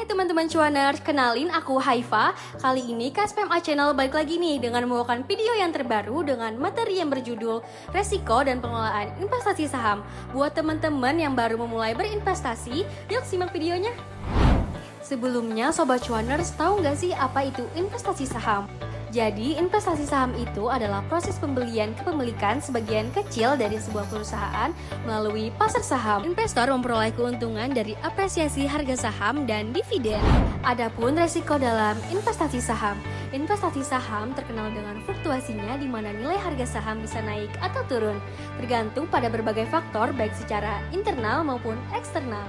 Hai teman-teman cuaners, kenalin aku Haifa. Kali ini KSPMA Channel balik lagi nih dengan membawakan video yang terbaru dengan materi yang berjudul Resiko dan Pengelolaan Investasi Saham. Buat teman-teman yang baru memulai berinvestasi, yuk simak videonya. Sebelumnya Sobat Cuaners, tahu nggak sih apa itu investasi saham? Jadi, investasi saham itu adalah proses pembelian kepemilikan sebagian kecil dari sebuah perusahaan melalui pasar saham. Investor memperoleh keuntungan dari apresiasi harga saham dan dividen. Adapun resiko dalam investasi saham. Investasi saham terkenal dengan fluktuasinya di mana nilai harga saham bisa naik atau turun, tergantung pada berbagai faktor baik secara internal maupun eksternal.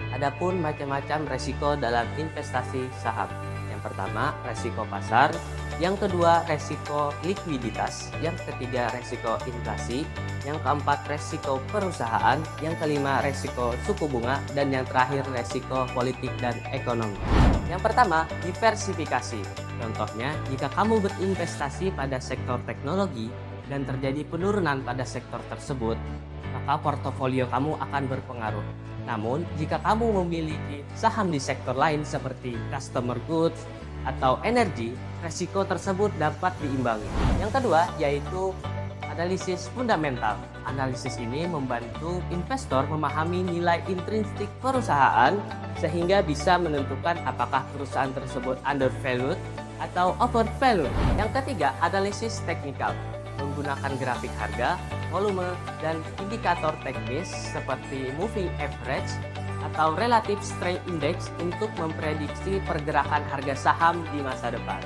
Adapun macam-macam resiko dalam investasi saham. Yang pertama, resiko pasar. Yang kedua, resiko likuiditas. Yang ketiga, resiko inflasi. Yang keempat, resiko perusahaan. Yang kelima, resiko suku bunga. Dan yang terakhir, resiko politik dan ekonomi. Yang pertama, diversifikasi. Contohnya, jika kamu berinvestasi pada sektor teknologi dan terjadi penurunan pada sektor tersebut, maka portofolio kamu akan berpengaruh. Namun, jika kamu memiliki saham di sektor lain seperti customer goods atau energi, resiko tersebut dapat diimbangi. Yang kedua, yaitu analisis fundamental. Analisis ini membantu investor memahami nilai intrinsik perusahaan sehingga bisa menentukan apakah perusahaan tersebut undervalued atau overvalued. Yang ketiga, analisis teknikal. Menggunakan grafik harga, volume, dan indikator teknis seperti moving average atau relative strength index untuk memprediksi pergerakan harga saham di masa depan.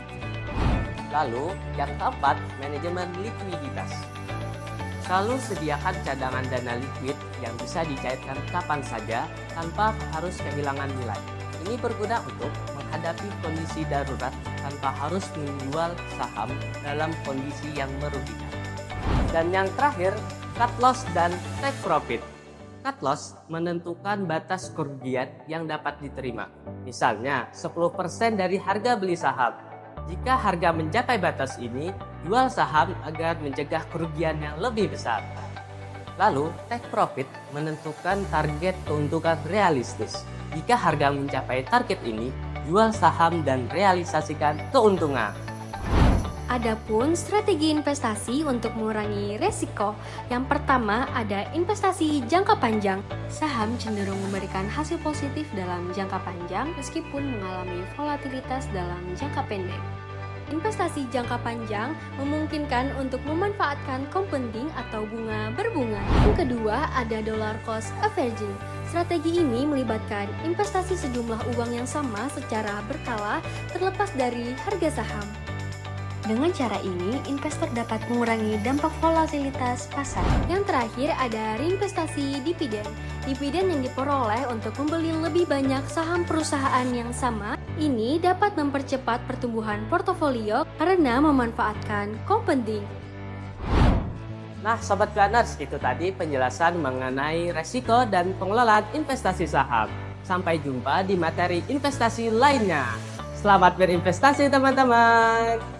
Lalu, yang keempat, manajemen likuiditas. Selalu sediakan cadangan dana liquid yang bisa dicairkan kapan saja tanpa harus kehilangan nilai. Ini berguna untuk menghadapi kondisi darurat tanpa harus menjual saham dalam kondisi yang merugikan. Dan yang terakhir, cut loss dan take profit. Cut loss menentukan batas kerugian yang dapat diterima. Misalnya, 10% dari harga beli saham. Jika harga mencapai batas ini, jual saham agar mencegah kerugian yang lebih besar. Lalu, take profit menentukan target keuntungan realistis. Jika harga mencapai target ini, jual saham dan realisasikan keuntungan. Adapun strategi investasi untuk mengurangi resiko. Yang pertama ada investasi jangka panjang. Saham cenderung memberikan hasil positif dalam jangka panjang meskipun mengalami volatilitas dalam jangka pendek. Investasi jangka panjang memungkinkan untuk memanfaatkan compounding atau bunga berbunga. Yang kedua ada dollar cost averaging. Strategi ini melibatkan investasi sejumlah uang yang sama secara berkala terlepas dari harga saham. Dengan cara ini, investor dapat mengurangi dampak volatilitas pasar. Yang terakhir ada reinvestasi dividen. Dividen yang diperoleh untuk membeli lebih banyak saham perusahaan yang sama, ini dapat mempercepat pertumbuhan portofolio karena memanfaatkan compounding. Nah, Sobat Planners, itu tadi penjelasan mengenai resiko dan pengelolaan investasi saham. Sampai jumpa di materi investasi lainnya. Selamat berinvestasi, teman-teman!